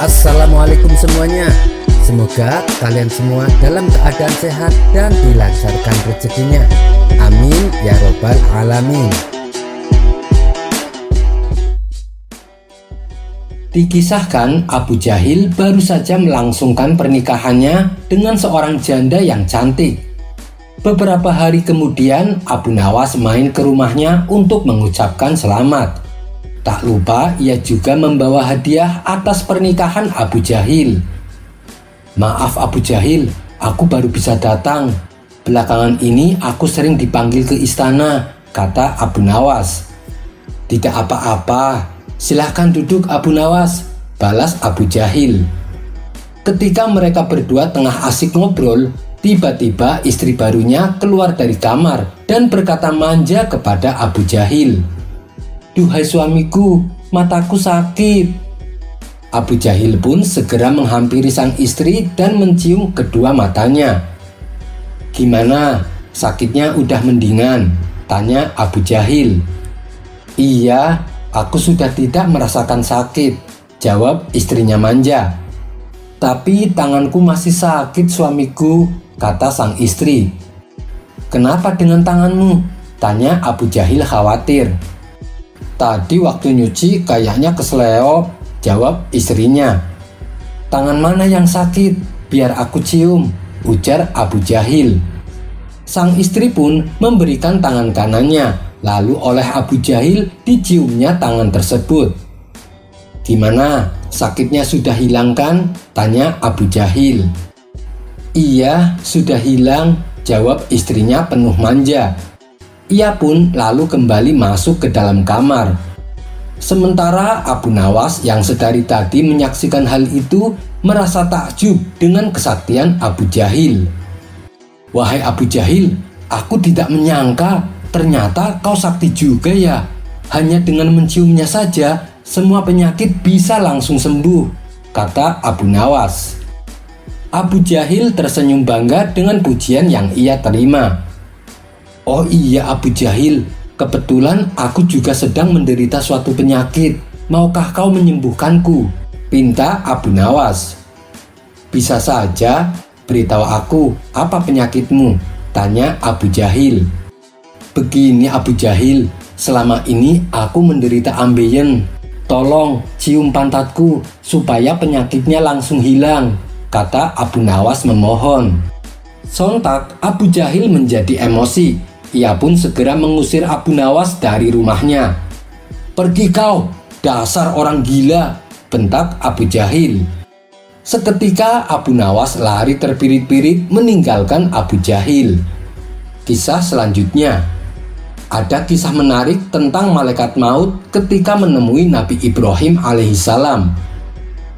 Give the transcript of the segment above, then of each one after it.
Assalamualaikum semuanya. Semoga kalian semua dalam keadaan sehat dan dilancarkan rezekinya. Amin ya robbal alamin. Dikisahkan Abu Jahil baru saja melangsungkan pernikahannya dengan seorang janda yang cantik. Beberapa hari kemudian Abu Nawas main ke rumahnya untuk mengucapkan selamat. Tak lupa ia juga membawa hadiah atas pernikahan Abu Jahil. "Maaf Abu Jahil, aku baru bisa datang. Belakangan ini aku sering dipanggil ke istana," kata Abu Nawas. "Tidak apa-apa, silahkan duduk Abu Nawas," balas Abu Jahil. Ketika mereka berdua tengah asik ngobrol, tiba-tiba istri barunya keluar dari kamar dan berkata manja kepada Abu Jahil, "Duhai suamiku, mataku sakit." Abu Jahil pun segera menghampiri sang istri dan mencium kedua matanya. "Gimana, sakitnya udah mendingan?" tanya Abu Jahil. "Iya, aku sudah tidak merasakan sakit," jawab istrinya manja. "Tapi tanganku masih sakit suamiku," kata sang istri. "Kenapa dengan tanganmu?" tanya Abu Jahil khawatir. "Tadi waktu nyuci kayaknya kesleo," jawab istrinya. "Tangan mana yang sakit? Biar aku cium," ujar Abu Jahil. Sang istri pun memberikan tangan kanannya, lalu oleh Abu Jahil diciumnya tangan tersebut. "Gimana, sakitnya sudah hilang kan?" tanya Abu Jahil. "Iya, sudah hilang," jawab istrinya penuh manja. Ia pun lalu kembali masuk ke dalam kamar. Sementara Abu Nawas yang sedari tadi menyaksikan hal itu merasa takjub dengan kesaktian Abu Jahil. "Wahai Abu Jahil, aku tidak menyangka ternyata kau sakti juga ya. Hanya dengan menciumnya saja semua penyakit bisa langsung sembuh," kata Abu Nawas. Abu Jahil tersenyum bangga dengan pujian yang ia terima. "Oh iya Abu Jahil, kebetulan aku juga sedang menderita suatu penyakit. Maukah kau menyembuhkanku?" pinta Abu Nawas. "Bisa saja, beritahu aku apa penyakitmu?" tanya Abu Jahil. "Begini Abu Jahil, selama ini aku menderita ambeien. Tolong cium pantatku supaya penyakitnya langsung hilang," kata Abu Nawas memohon. Sontak Abu Jahil menjadi emosi. Ia pun segera mengusir Abu Nawas dari rumahnya. "Pergi kau, dasar orang gila," bentak Abu Jahil. Seketika Abu Nawas lari terpirit-pirit meninggalkan Abu Jahil. Kisah selanjutnya. Ada kisah menarik tentang malaikat maut ketika menemui Nabi Ibrahim alaihissalam.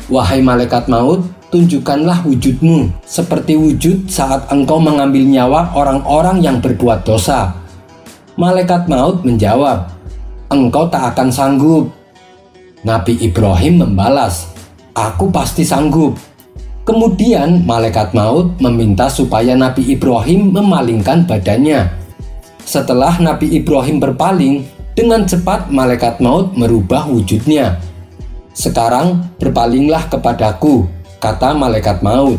"Wahai malaikat maut, tunjukkanlah wujudmu seperti wujud saat engkau mengambil nyawa orang-orang yang berbuat dosa." Malaikat maut menjawab, "Engkau tak akan sanggup." Nabi Ibrahim membalas, "Aku pasti sanggup." Kemudian malaikat maut meminta supaya Nabi Ibrahim memalingkan badannya. Setelah Nabi Ibrahim berpaling, dengan cepat malaikat maut merubah wujudnya. "Sekarang berpalinglah kepadaku," kata malaikat maut.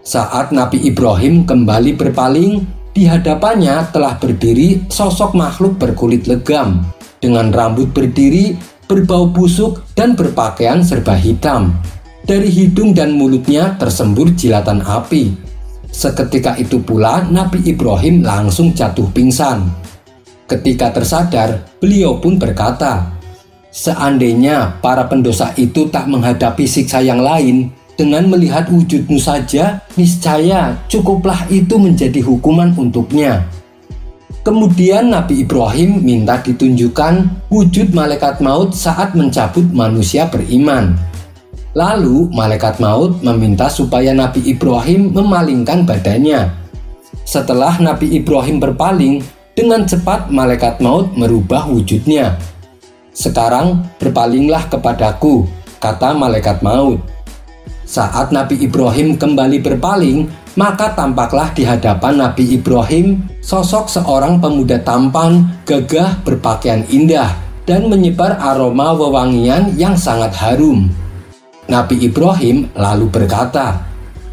Saat Nabi Ibrahim kembali berpaling, di hadapannya telah berdiri sosok makhluk berkulit legam, dengan rambut berdiri, berbau busuk, dan berpakaian serba hitam. Dari hidung dan mulutnya tersembur jilatan api. Seketika itu pula Nabi Ibrahim langsung jatuh pingsan. Ketika tersadar, beliau pun berkata, "Seandainya para pendosa itu tak menghadapi siksa yang lain, dengan melihat wujudmu saja, niscaya cukuplah itu menjadi hukuman untuknya." Kemudian Nabi Ibrahim minta ditunjukkan wujud malaikat maut saat mencabut manusia beriman. Lalu malaikat maut meminta supaya Nabi Ibrahim memalingkan badannya. Setelah Nabi Ibrahim berpaling, dengan cepat malaikat maut merubah wujudnya. "Sekarang berpalinglah kepadaku," kata malaikat maut. Saat Nabi Ibrahim kembali berpaling, maka tampaklah di hadapan Nabi Ibrahim sosok seorang pemuda tampan, gagah, berpakaian indah, dan menyebar aroma wewangian yang sangat harum. Nabi Ibrahim lalu berkata,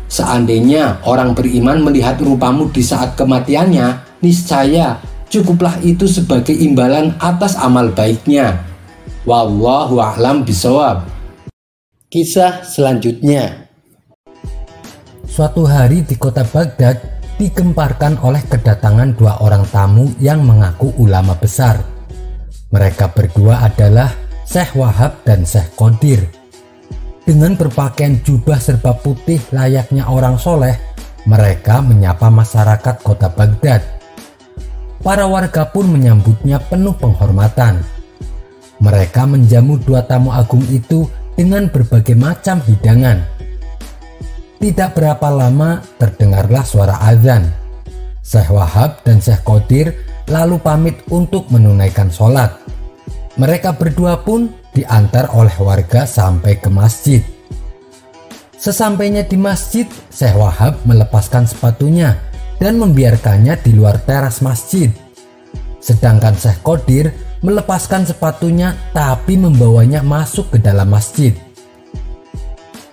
"Seandainya orang beriman melihat rupamu di saat kematiannya, niscaya cukuplah itu sebagai imbalan atas amal baiknya. Wallahu a'lam bishawab." Kisah selanjutnya. Suatu hari di kota Baghdad digemparkan oleh kedatangan dua orang tamu yang mengaku ulama besar. Mereka berdua adalah Syekh Wahab dan Syekh Qadir. Dengan berpakaian jubah serba putih layaknya orang soleh, mereka menyapa masyarakat kota Baghdad. Para warga pun menyambutnya penuh penghormatan. Mereka menjamu dua tamu agung itu dengan berbagai macam hidangan. Tidak berapa lama terdengarlah suara azan. Syekh Wahab dan Syekh Qadir lalu pamit untuk menunaikan sholat. Mereka berdua pun diantar oleh warga sampai ke masjid. Sesampainya di masjid, Syekh Wahab melepaskan sepatunya dan membiarkannya di luar teras masjid. Sedangkan Syekh Qadir melepaskan sepatunya tapi membawanya masuk ke dalam masjid.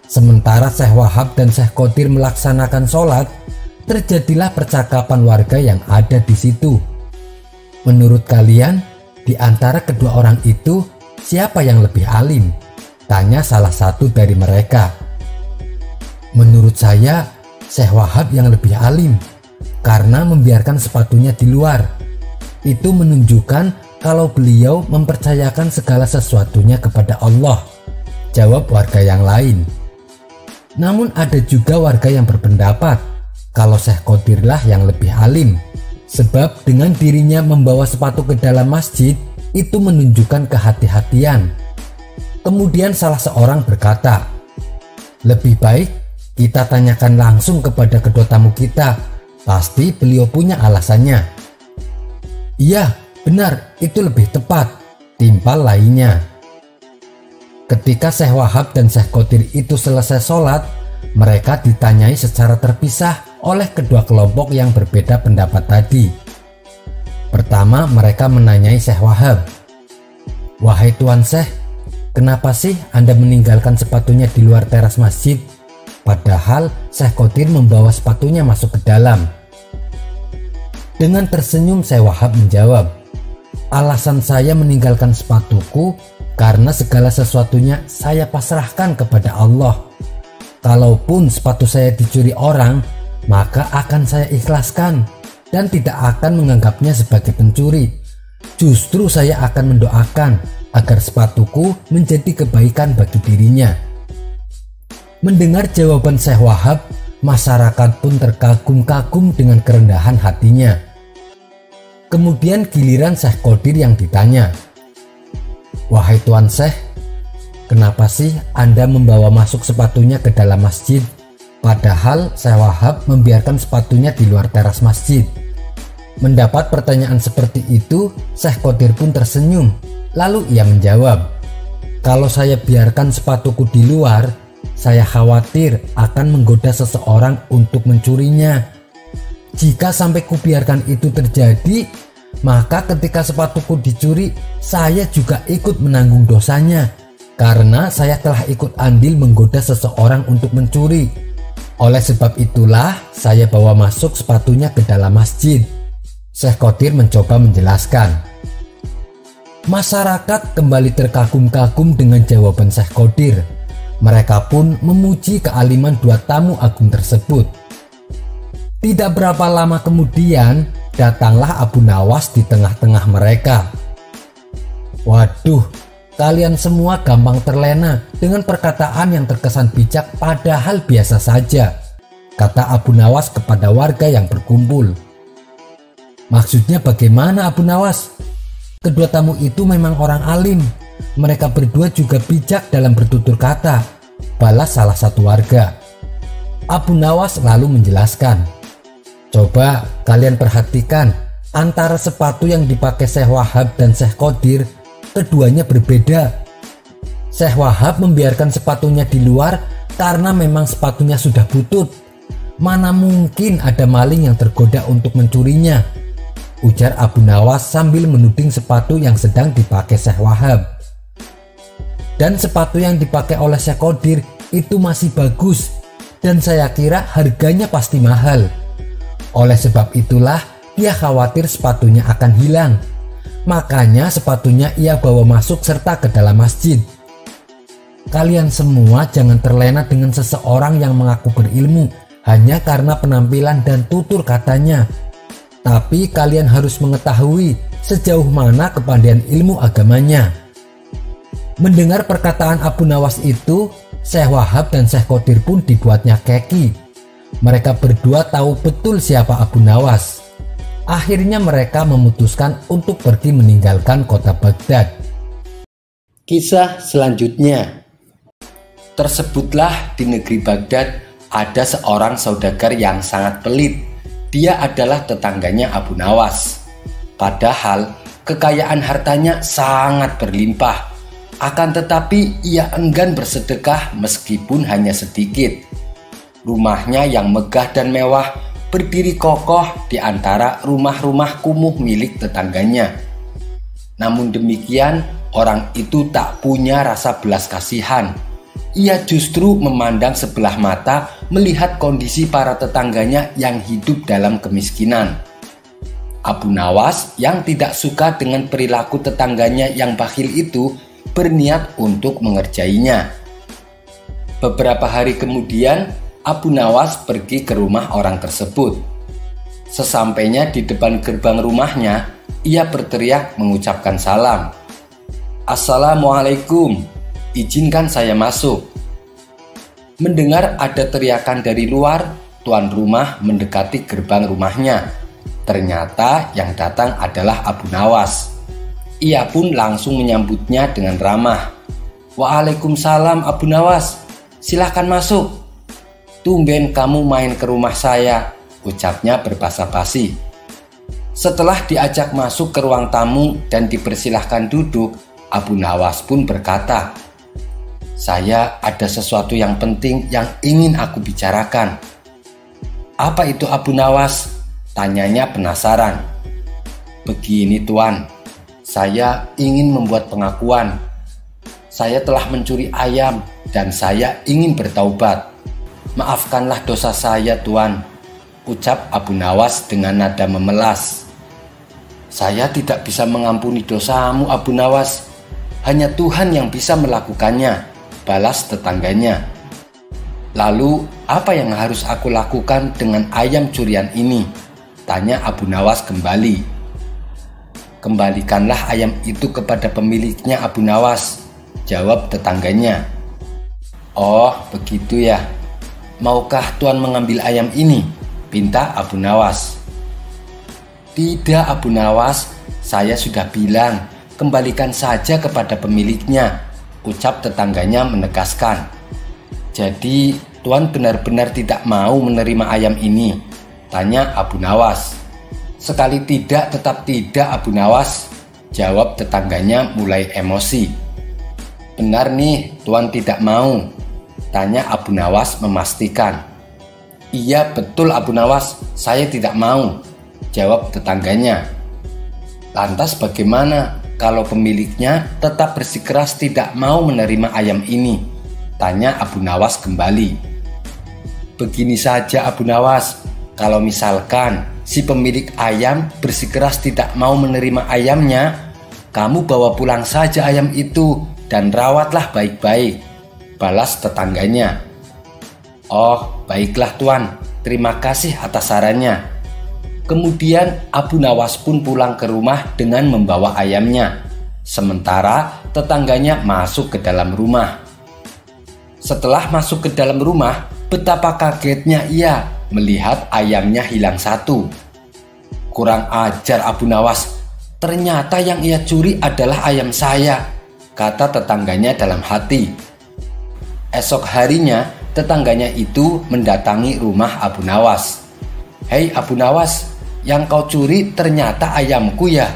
Sementara Syekh Wahab dan Syekh Qadir melaksanakan sholat, terjadilah percakapan warga yang ada di situ. "Menurut kalian, di antara kedua orang itu, siapa yang lebih alim?" tanya salah satu dari mereka. "Menurut saya, Syekh Wahab yang lebih alim, karena membiarkan sepatunya di luar. Itu menunjukkan kalau beliau mempercayakan segala sesuatunya kepada Allah," jawab warga yang lain. Namun ada juga warga yang berpendapat kalau Syekh Qadirlah yang lebih alim, sebab dengan dirinya membawa sepatu ke dalam masjid itu menunjukkan kehati-hatian. Kemudian salah seorang berkata, "Lebih baik kita tanyakan langsung kepada kedua tamu kita, pasti beliau punya alasannya." "Iya, benar, itu lebih tepat," timpal lainnya. Ketika Syekh Wahab dan Syekh Qadir itu selesai sholat, mereka ditanyai secara terpisah oleh kedua kelompok yang berbeda pendapat tadi. Pertama, mereka menanyai Syekh Wahab, "Wahai Tuan Syekh, kenapa sih Anda meninggalkan sepatunya di luar teras masjid, padahal Syekh Qadir membawa sepatunya masuk ke dalam?" Dengan tersenyum Syekh Wahab menjawab, "Alasan saya meninggalkan sepatuku karena segala sesuatunya saya pasrahkan kepada Allah. Kalaupun sepatu saya dicuri orang, maka akan saya ikhlaskan dan tidak akan menganggapnya sebagai pencuri. Justru saya akan mendoakan agar sepatuku menjadi kebaikan bagi dirinya." Mendengar jawaban Syekh Wahab, masyarakat pun terkagum-kagum dengan kerendahan hatinya. Kemudian giliran Syekh Qadir yang ditanya, "Wahai Tuan Syekh, kenapa sih Anda membawa masuk sepatunya ke dalam masjid, padahal Syekh Wahab membiarkan sepatunya di luar teras masjid?" Mendapat pertanyaan seperti itu, Syekh Qadir pun tersenyum. Lalu ia menjawab, "Kalau saya biarkan sepatuku di luar, saya khawatir akan menggoda seseorang untuk mencurinya. Jika sampai kubiarkan itu terjadi, maka ketika sepatuku dicuri, saya juga ikut menanggung dosanya, karena saya telah ikut andil menggoda seseorang untuk mencuri. Oleh sebab itulah saya bawa masuk sepatunya ke dalam masjid." Syekh Qadir mencoba menjelaskan. Masyarakat kembali terkagum-kagum dengan jawaban Syekh Qadir. Mereka pun memuji kealiman dua tamu agung tersebut. Tidak berapa lama kemudian, datanglah Abu Nawas di tengah-tengah mereka. "Waduh, kalian semua gampang terlena dengan perkataan yang terkesan bijak padahal biasa saja," kata Abu Nawas kepada warga yang berkumpul. "Maksudnya bagaimana Abu Nawas? Kedua tamu itu memang orang alim. Mereka berdua juga bijak dalam bertutur kata," balas salah satu warga. Abu Nawas lalu menjelaskan, "Coba kalian perhatikan, antara sepatu yang dipakai Syekh Wahab dan Syekh Qadir, keduanya berbeda. Syekh Wahab membiarkan sepatunya di luar karena memang sepatunya sudah butut. Mana mungkin ada maling yang tergoda untuk mencurinya," ujar Abu Nawas sambil menuding sepatu yang sedang dipakai Syekh Wahab. Dan sepatu yang dipakai oleh Syekh Qadir itu masih bagus dan saya kira harganya pasti mahal. Oleh sebab itulah ia khawatir sepatunya akan hilang. Makanya sepatunya ia bawa masuk serta ke dalam masjid. Kalian semua jangan terlena dengan seseorang yang mengaku berilmu hanya karena penampilan dan tutur katanya. Tapi kalian harus mengetahui sejauh mana kepandaian ilmu agamanya. Mendengar perkataan Abu Nawas itu, Syekh Wahab dan Syekh Qadir pun dibuatnya keki. Mereka berdua tahu betul siapa Abu Nawas. Akhirnya mereka memutuskan untuk pergi meninggalkan kota Baghdad. Kisah selanjutnya. Tersebutlah di negeri Baghdad ada seorang saudagar yang sangat pelit. Dia adalah tetangganya Abu Nawas. Padahal kekayaan hartanya sangat berlimpah. Akan tetapi ia enggan bersedekah meskipun hanya sedikit. Rumahnya yang megah dan mewah berdiri kokoh di antara rumah-rumah kumuh milik tetangganya. Namun demikian, orang itu tak punya rasa belas kasihan. Ia justru memandang sebelah mata melihat kondisi para tetangganya yang hidup dalam kemiskinan. Abu Nawas yang tidak suka dengan perilaku tetangganya yang bakhil itu berniat untuk mengerjainya. Beberapa hari kemudian, Abu Nawas pergi ke rumah orang tersebut. Sesampainya di depan gerbang rumahnya, ia berteriak mengucapkan salam. "Assalamualaikum, izinkan saya masuk." Mendengar ada teriakan dari luar, tuan rumah mendekati gerbang rumahnya. Ternyata yang datang adalah Abu Nawas. Ia pun langsung menyambutnya dengan ramah. "Waalaikumsalam Abu Nawas, silahkan masuk." "Tumben kamu main ke rumah saya," ucapnya berbasa-basi. Setelah diajak masuk ke ruang tamu dan dipersilahkan duduk, Abu Nawas pun berkata, "Saya ada sesuatu yang penting yang ingin aku bicarakan." "Apa itu Abu Nawas?" tanyanya penasaran. "Begini tuan, saya ingin membuat pengakuan. Saya telah mencuri ayam dan saya ingin bertaubat. Maafkanlah dosa saya tuan," ucap Abu Nawas dengan nada memelas. "Saya tidak bisa mengampuni dosamu Abu Nawas. Hanya Tuhan yang bisa melakukannya," balas tetangganya. "Lalu apa yang harus aku lakukan dengan ayam curian ini?" tanya Abu Nawas kembali. "Kembalikanlah ayam itu kepada pemiliknya Abu Nawas," jawab tetangganya. "Oh begitu ya. Maukah tuan mengambil ayam ini?" pinta Abu Nawas. "Tidak Abu Nawas, saya sudah bilang kembalikan saja kepada pemiliknya," ucap tetangganya menegaskan. "Jadi tuan benar-benar tidak mau menerima ayam ini?" tanya Abu Nawas. "Sekali tidak tetap tidak Abu Nawas," jawab tetangganya mulai emosi. "Benar nih tuan tidak mau?" tanya Abu Nawas memastikan. "Iya betul Abu Nawas, saya tidak mau," jawab tetangganya. "Lantas bagaimana kalau pemiliknya tetap bersikeras tidak mau menerima ayam ini?" tanya Abu Nawas kembali. "Begini saja Abu Nawas, kalau misalkan si pemilik ayam bersikeras tidak mau menerima ayamnya, kamu bawa pulang saja ayam itu dan rawatlah baik-baik," balas tetangganya. "Oh baiklah tuan, terima kasih atas sarannya." Kemudian Abu Nawas pun pulang ke rumah dengan membawa ayamnya. Sementara tetangganya masuk ke dalam rumah. Setelah masuk ke dalam rumah, betapa kagetnya ia melihat ayamnya hilang satu. "Kurang ajar Abu Nawas, ternyata yang ia curi adalah ayam saya," kata tetangganya dalam hati. Esok harinya tetangganya itu mendatangi rumah Abu Nawas. "Hei Abu Nawas, yang kau curi ternyata ayamku ya.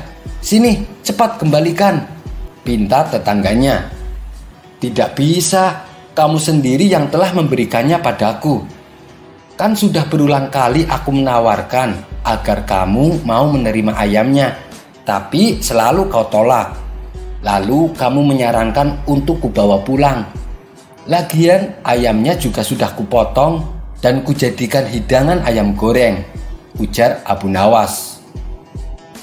Sini cepat kembalikan," pinta tetangganya. "Tidak bisa, kamu sendiri yang telah memberikannya padaku. Kan sudah berulang kali aku menawarkan agar kamu mau menerima ayamnya, tapi selalu kau tolak. Lalu kamu menyarankan untuk kubawa pulang. Lagian ayamnya juga sudah kupotong dan kujadikan hidangan ayam goreng, ujar Abu Nawas.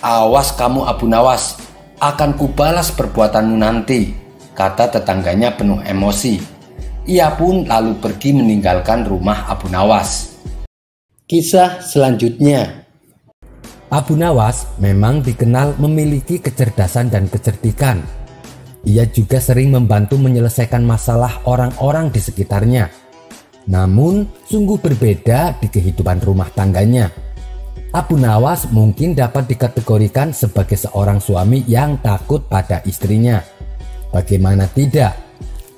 Awas kamu Abu Nawas, akan kubalas perbuatanmu nanti, kata tetangganya penuh emosi. Ia pun lalu pergi meninggalkan rumah Abu Nawas. Kisah selanjutnya. Abu Nawas memang dikenal memiliki kecerdasan dan kecerdikan. Ia juga sering membantu menyelesaikan masalah orang-orang di sekitarnya. Namun sungguh berbeda di kehidupan rumah tangganya. Abu Nawas mungkin dapat dikategorikan sebagai seorang suami yang takut pada istrinya. Bagaimana tidak?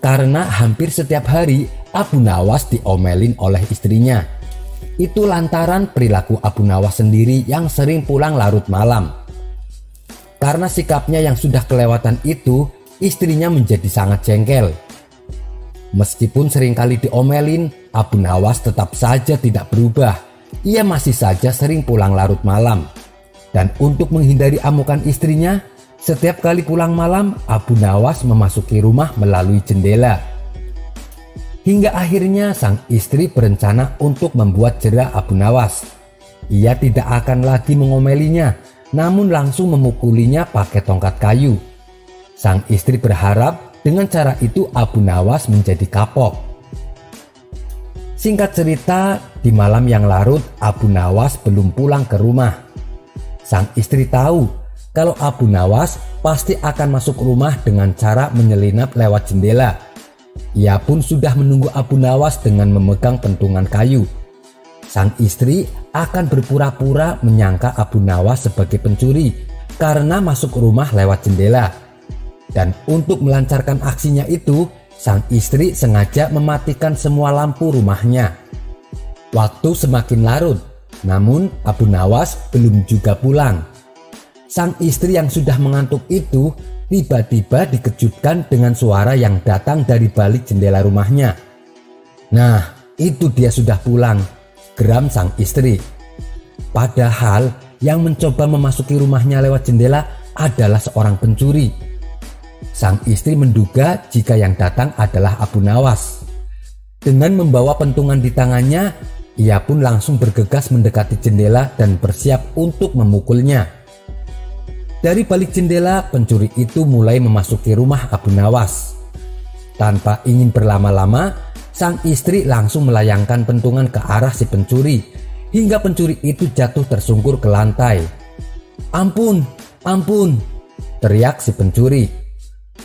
Karena hampir setiap hari Abu Nawas diomelin oleh istrinya. Itu lantaran perilaku Abu Nawas sendiri yang sering pulang larut malam. Karena sikapnya yang sudah kelewatan itu, istrinya menjadi sangat jengkel. Meskipun seringkali diomelin, Abu Nawas tetap saja tidak berubah. Ia masih saja sering pulang larut malam. Dan untuk menghindari amukan istrinya, setiap kali pulang malam, Abu Nawas memasuki rumah melalui jendela. Hingga akhirnya sang istri berencana untuk membuat jera Abu Nawas. Ia tidak akan lagi mengomelinya, namun langsung memukulinya pakai tongkat kayu. Sang istri berharap dengan cara itu Abu Nawas menjadi kapok. Singkat cerita, di malam yang larut Abu Nawas belum pulang ke rumah. Sang istri tahu kalau Abu Nawas pasti akan masuk rumah dengan cara menyelinap lewat jendela. Ia pun sudah menunggu Abu Nawas dengan memegang pentungan kayu. Sang istri akan berpura-pura menyangka Abu Nawas sebagai pencuri karena masuk rumah lewat jendela. Dan untuk melancarkan aksinya itu, sang istri sengaja mematikan semua lampu rumahnya. Waktu semakin larut, namun Abu Nawas belum juga pulang. Sang istri yang sudah mengantuk itu tiba-tiba dikejutkan dengan suara yang datang dari balik jendela rumahnya. Nah, itu dia sudah pulang, geram sang istri. Padahal yang mencoba memasuki rumahnya lewat jendela adalah seorang pencuri. Sang istri menduga jika yang datang adalah Abu Nawas. Dengan membawa pentungan di tangannya, ia pun langsung bergegas mendekati jendela dan bersiap untuk memukulnya. Dari balik jendela, pencuri itu mulai memasuki rumah Abu Nawas. Tanpa ingin berlama-lama, sang istri langsung melayangkan pentungan ke arah si pencuri, hingga pencuri itu jatuh tersungkur ke lantai. "Ampun, ampun!" teriak si pencuri.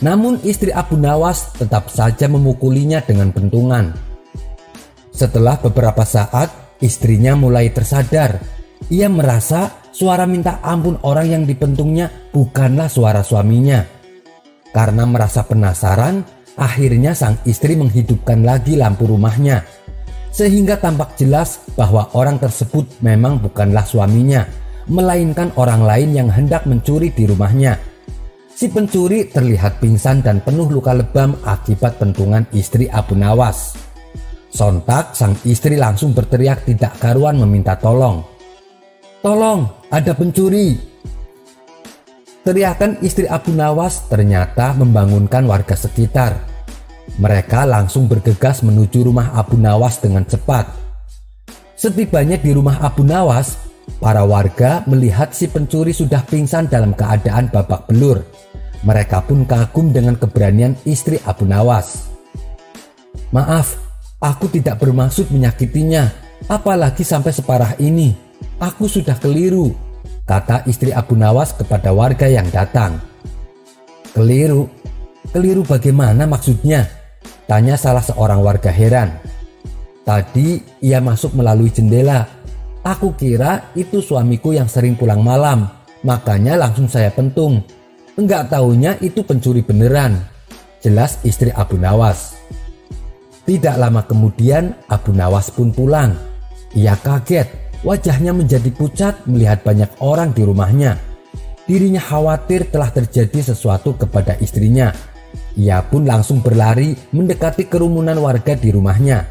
Namun istri Abu Nawas tetap saja memukulinya dengan pentungan. Setelah beberapa saat, istrinya mulai tersadar. Ia merasa suara minta ampun orang yang dipentungnya bukanlah suara suaminya. Karena merasa penasaran, akhirnya sang istri menghidupkan lagi lampu rumahnya. Sehingga tampak jelas bahwa orang tersebut memang bukanlah suaminya, melainkan orang lain yang hendak mencuri di rumahnya. Si pencuri terlihat pingsan dan penuh luka lebam akibat pentungan istri Abu Nawas. Sontak sang istri langsung berteriak tidak karuan meminta tolong. "Tolong, ada pencuri!" Teriakan istri Abu Nawas ternyata membangunkan warga sekitar. Mereka langsung bergegas menuju rumah Abu Nawas dengan cepat. Setibanya di rumah Abu Nawas, para warga melihat si pencuri sudah pingsan dalam keadaan babak belur. Mereka pun kagum dengan keberanian istri Abu Nawas. "Maaf, aku tidak bermaksud menyakitinya, apalagi sampai separah ini. Aku sudah keliru," kata istri Abu Nawas kepada warga yang datang. "Keliru? Keliru bagaimana maksudnya?" tanya salah seorang warga heran. "Tadi ia masuk melalui jendela. Aku kira itu suamiku yang sering pulang malam, makanya langsung saya pentung. Enggak taunya itu pencuri beneran," jelas istri Abu Nawas. Tidak lama kemudian Abu Nawas pun pulang. Ia kaget, wajahnya menjadi pucat melihat banyak orang di rumahnya. Dirinya khawatir telah terjadi sesuatu kepada istrinya. Ia pun langsung berlari mendekati kerumunan warga di rumahnya.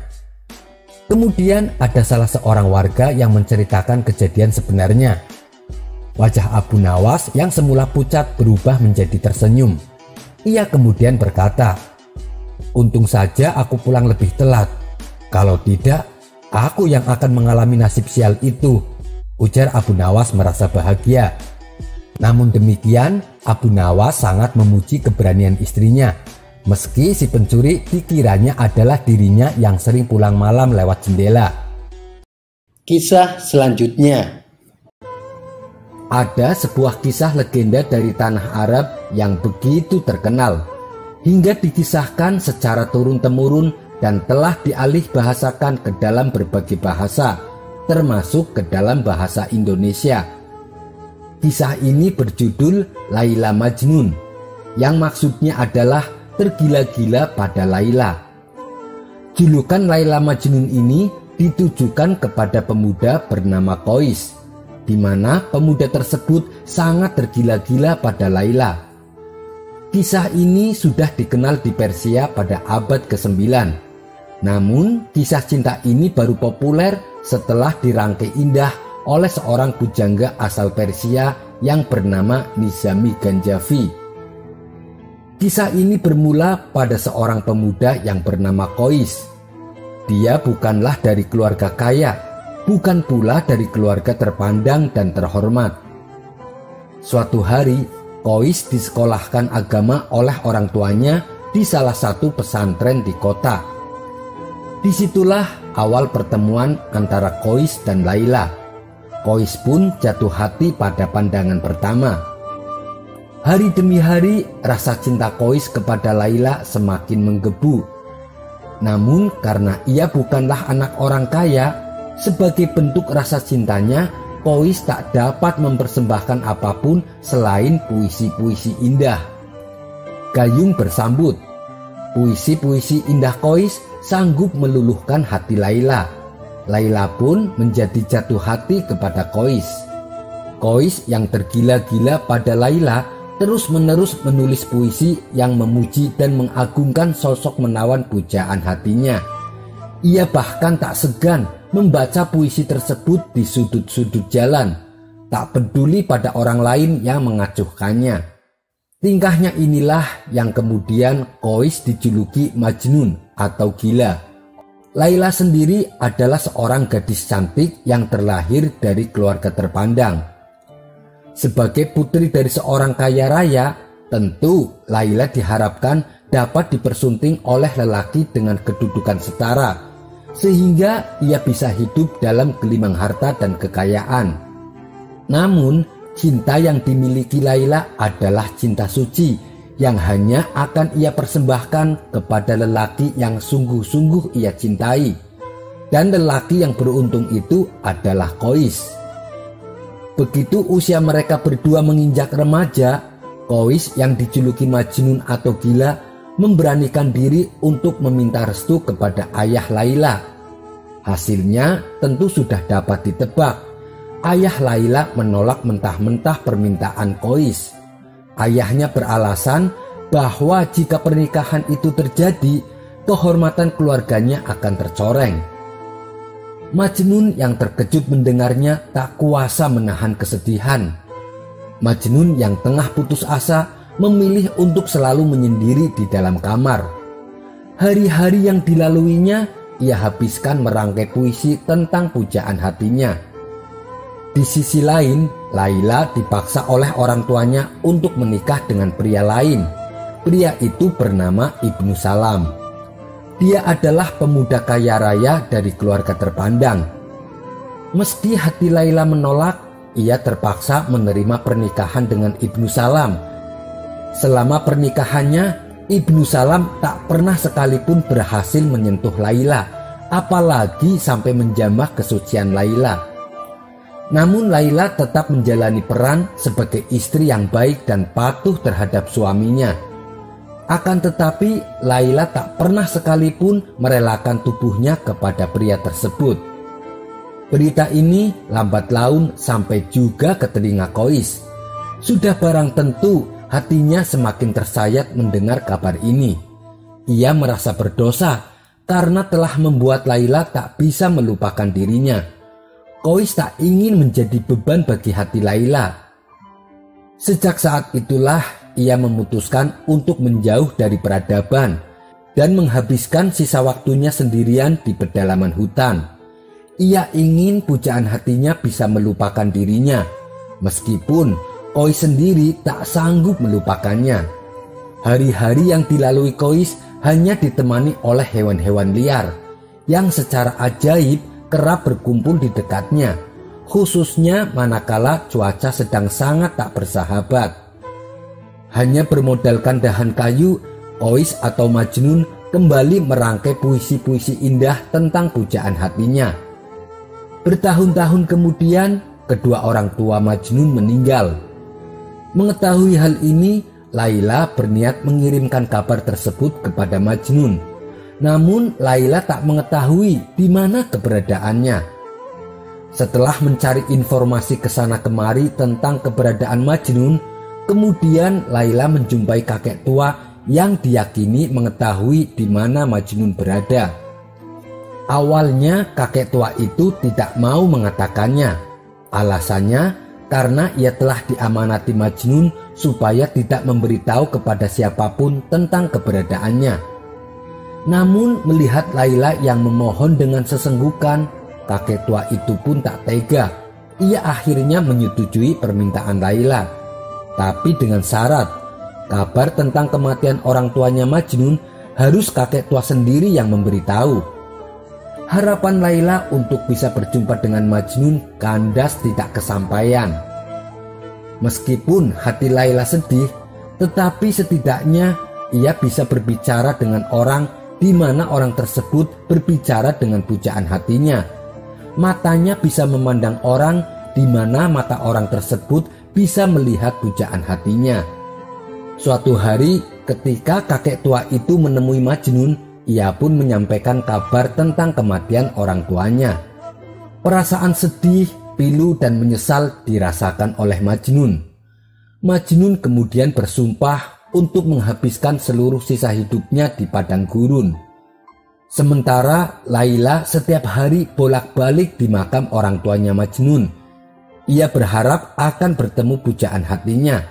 Kemudian ada salah seorang warga yang menceritakan kejadian sebenarnya. Wajah Abu Nawas yang semula pucat berubah menjadi tersenyum. Ia kemudian berkata, Untung saja aku pulang lebih telat. Kalau tidak, aku yang akan mengalami nasib sial itu, ujar Abu Nawas merasa bahagia. Namun demikian, Abu Nawas sangat memuji keberanian istrinya. Meski si pencuri dikiranya adalah dirinya yang sering pulang malam lewat jendela. Kisah selanjutnya. Ada sebuah kisah legenda dari tanah Arab yang begitu terkenal, hingga dikisahkan secara turun-temurun dan telah dialih bahasakan ke dalam berbagai bahasa, termasuk ke dalam bahasa Indonesia. Kisah ini berjudul Laila Majnun, yang maksudnya adalah tergila-gila pada Laila. Julukan Laila Majnun ini ditujukan kepada pemuda bernama Qais, di mana pemuda tersebut sangat tergila-gila pada Laila. Kisah ini sudah dikenal di Persia pada abad ke-9. Namun, kisah cinta ini baru populer setelah dirangkai indah oleh seorang pujangga asal Persia yang bernama Nizami Ganjavi. Kisah ini bermula pada seorang pemuda yang bernama Qais. Dia bukanlah dari keluarga kaya, bukan pula dari keluarga terpandang dan terhormat. Suatu hari, Qais disekolahkan agama oleh orang tuanya di salah satu pesantren di kota. Disitulah awal pertemuan antara Qais dan Laila. Qais pun jatuh hati pada pandangan pertama. Hari demi hari, rasa cinta Qais kepada Laila semakin menggebu. Namun karena ia bukanlah anak orang kaya, sebagai bentuk rasa cintanya, Qais tak dapat mempersembahkan apapun selain puisi-puisi indah. Gayung bersambut. Puisi-puisi indah Qais sanggup meluluhkan hati Laila. Laila pun menjadi jatuh hati kepada Qais. Qais yang tergila-gila pada Laila terus-menerus menulis puisi yang memuji dan mengagungkan sosok menawan pujaan hatinya. Ia bahkan tak segan membaca puisi tersebut di sudut-sudut jalan, tak peduli pada orang lain yang mengacuhkannya. Tingkahnya inilah yang kemudian Qais dijuluki Majnun atau gila. Laila sendiri adalah seorang gadis cantik yang terlahir dari keluarga terpandang. Sebagai putri dari seorang kaya raya, tentu Laila diharapkan dapat dipersunting oleh lelaki dengan kedudukan setara, sehingga ia bisa hidup dalam gelimang harta dan kekayaan. Namun, cinta yang dimiliki Laila adalah cinta suci yang hanya akan ia persembahkan kepada lelaki yang sungguh-sungguh ia cintai. Dan lelaki yang beruntung itu adalah Qais. Begitu usia mereka berdua menginjak remaja, Qais yang dijuluki Majnun atau gila memberanikan diri untuk meminta restu kepada ayah Laila. Hasilnya tentu sudah dapat ditebak. Ayah Laila menolak mentah-mentah permintaan Qais. Ayahnya beralasan bahwa jika pernikahan itu terjadi, kehormatan keluarganya akan tercoreng. Majnun yang terkejut mendengarnya tak kuasa menahan kesedihan. Majnun yang tengah putus asa memilih untuk selalu menyendiri di dalam kamar. Hari-hari yang dilaluinya ia habiskan merangkai puisi tentang pujaan hatinya. Di sisi lain, Laila dipaksa oleh orang tuanya untuk menikah dengan pria lain. Pria itu bernama Ibnu Salam. Dia adalah pemuda kaya raya dari keluarga terpandang. Meski hati Laila menolak, ia terpaksa menerima pernikahan dengan Ibnu Salam. Selama pernikahannya, Ibnu Salam tak pernah sekalipun berhasil menyentuh Laila, apalagi sampai menjamah kesucian Laila. Namun Laila tetap menjalani peran sebagai istri yang baik dan patuh terhadap suaminya. Akan tetapi Laila tak pernah sekalipun merelakan tubuhnya kepada pria tersebut. Berita ini lambat laun sampai juga ke telinga Qais. Sudah barang tentu hatinya semakin tersayat mendengar kabar ini. Ia merasa berdosa karena telah membuat Laila tak bisa melupakan dirinya. Qais tak ingin menjadi beban bagi hati Laila. Sejak saat itulah ia memutuskan untuk menjauh dari peradaban. dan menghabiskan sisa waktunya sendirian di pedalaman hutan. Ia ingin pujaan hatinya bisa melupakan dirinya, meskipun Kois sendiri tak sanggup melupakannya. Hari-hari yang dilalui Kois hanya ditemani oleh hewan-hewan liar yang secara ajaib kerap berkumpul di dekatnya, khususnya manakala cuaca sedang sangat tak bersahabat. Hanya bermodalkan dahan kayu, Kois atau Majnun kembali merangkai puisi-puisi indah tentang pujaan hatinya. Bertahun-tahun kemudian, kedua orang tua Majnun meninggal. Mengetahui hal ini, Laila berniat mengirimkan kabar tersebut kepada Majnun. Namun Laila tak mengetahui di mana keberadaannya. Setelah mencari informasi kesana kemari tentang keberadaan Majnun, kemudian Laila menjumpai kakek tua yang diyakini mengetahui di mana Majnun berada. Awalnya kakek tua itu tidak mau mengatakannya. Alasannya karena ia telah diamanati Majnun supaya tidak memberitahu kepada siapapun tentang keberadaannya. Namun melihat Laila yang memohon dengan sesenggukan, kakek tua itu pun tak tega. Ia akhirnya menyetujui permintaan Laila, tapi dengan syarat kabar tentang kematian orang tuanya Majnun harus kakek tua sendiri yang memberitahu. Harapan Laila untuk bisa berjumpa dengan Majnun kandas tidak kesampaian. Meskipun hati Laila sedih, tetapi setidaknya ia bisa berbicara dengan orang di mana orang tersebut berbicara dengan pujaan hatinya. Matanya bisa memandang orang di mana mata orang tersebut bisa melihat pujaan hatinya. Suatu hari ketika kakek tua itu menemui Majnun, ia pun menyampaikan kabar tentang kematian orang tuanya. Perasaan sedih, pilu dan menyesal dirasakan oleh Majnun. Majnun kemudian bersumpah untuk menghabiskan seluruh sisa hidupnya di padang gurun. Sementara Laila setiap hari bolak-balik di makam orang tuanya Majnun. Ia berharap akan bertemu pujaan hatinya.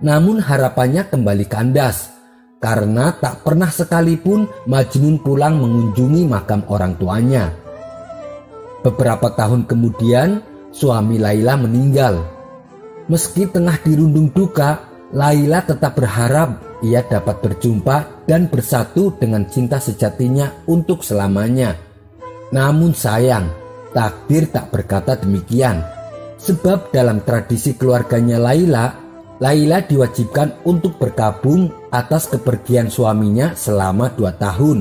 Namun harapannya kembali kandas karena tak pernah sekalipun Majnun pulang mengunjungi makam orang tuanya. Beberapa tahun kemudian suami Laila meninggal. Meski tengah dirundung duka, Laila tetap berharap ia dapat berjumpa dan bersatu dengan cinta sejatinya untuk selamanya. Namun sayang, takdir tak berkata demikian. Sebab dalam tradisi keluarganya Laila diwajibkan untuk berkabung atas kepergian suaminya selama 2 tahun.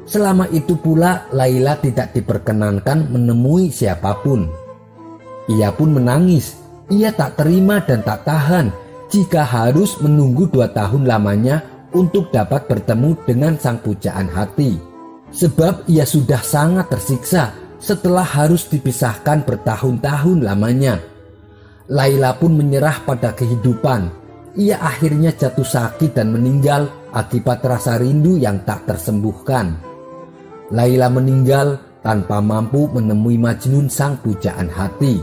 Selama itu pula Laila tidak diperkenankan menemui siapapun. Ia pun menangis. Ia tak terima dan tak tahan jika harus menunggu 2 tahun lamanya untuk dapat bertemu dengan sang pujaan hati. Sebab ia sudah sangat tersiksa setelah harus dipisahkan bertahun-tahun lamanya. Laila pun menyerah pada kehidupan. Ia akhirnya jatuh sakit dan meninggal akibat rasa rindu yang tak tersembuhkan. Laila meninggal tanpa mampu menemui Majnun sang pujaan hati.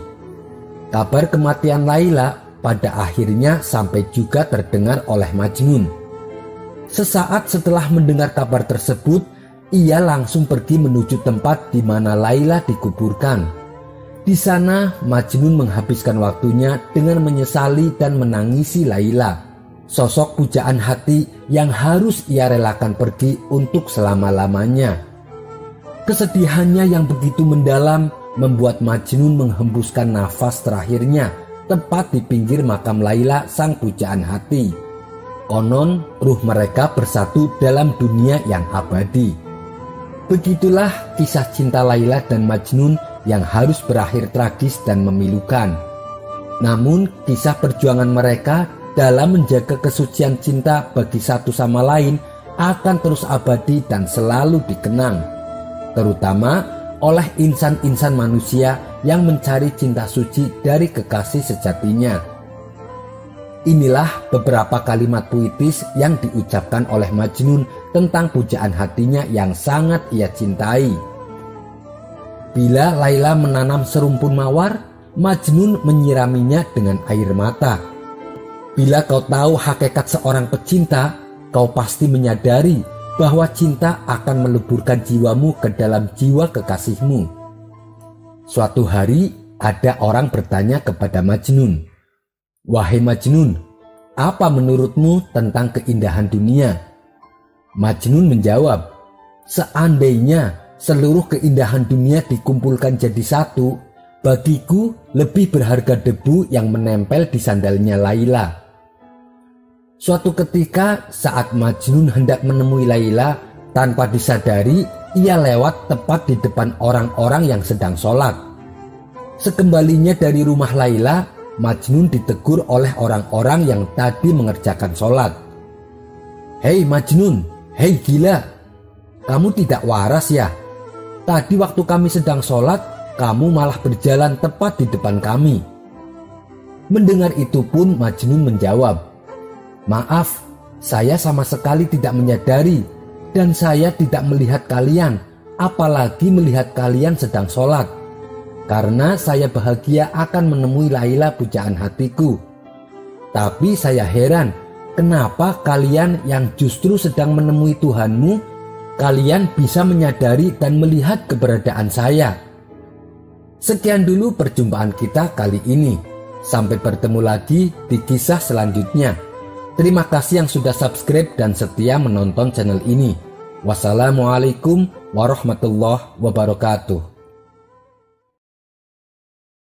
Kabar kematian Laila pada akhirnya sampai juga terdengar oleh Majnun. Sesaat setelah mendengar kabar tersebut, ia langsung pergi menuju tempat di mana Laila dikuburkan. Di sana Majnun menghabiskan waktunya dengan menyesali dan menangisi Laila, sosok pujaan hati yang harus ia relakan pergi untuk selama-lamanya. Kesedihannya yang begitu mendalam membuat Majnun menghembuskan nafas terakhirnya tepat di pinggir makam Laila sang pujaan hati. Konon ruh mereka bersatu dalam dunia yang abadi. Begitulah kisah cinta Laila dan Majnun yang harus berakhir tragis dan memilukan. Namun kisah perjuangan mereka dalam menjaga kesucian cinta bagi satu sama lain akan terus abadi dan selalu dikenang, terutama oleh insan-insan manusia yang mencari cinta suci dari kekasih sejatinya. Inilah beberapa kalimat puitis yang diucapkan oleh Majnun tentang pujaan hatinya yang sangat ia cintai. Bila Laila menanam serumpun mawar, Majnun menyiraminya dengan air mata. Bila kau tahu hakikat seorang pecinta, kau pasti menyadari bahwa cinta akan meleburkan jiwamu ke dalam jiwa kekasihmu. Suatu hari ada orang bertanya kepada Majnun, "Wahai Majnun, apa menurutmu tentang keindahan dunia?" Majnun menjawab, "Seandainya seluruh keindahan dunia dikumpulkan jadi satu, bagiku lebih berharga debu yang menempel di sandalnya Laila." Suatu ketika saat Majnun hendak menemui Laila, tanpa disadari ia lewat tepat di depan orang-orang yang sedang sholat. Sekembalinya dari rumah Laila, Majnun ditegur oleh orang-orang yang tadi mengerjakan sholat. "Hei Majnun, hei gila, kamu tidak waras ya? Tadi waktu kami sedang sholat, kamu malah berjalan tepat di depan kami." Mendengar itu pun Majnun menjawab, "Maaf, saya sama sekali tidak menyadari dan saya tidak melihat kalian, apalagi melihat kalian sedang sholat. Karena saya bahagia akan menemui Laila pujaan hatiku. Tapi saya heran, kenapa kalian yang justru sedang menemui Tuhanmu, kalian bisa menyadari dan melihat keberadaan saya." Sekian dulu perjumpaan kita kali ini. Sampai bertemu lagi di kisah selanjutnya. Terima kasih yang sudah subscribe dan setia menonton channel ini. Wassalamualaikum warahmatullahi wabarakatuh.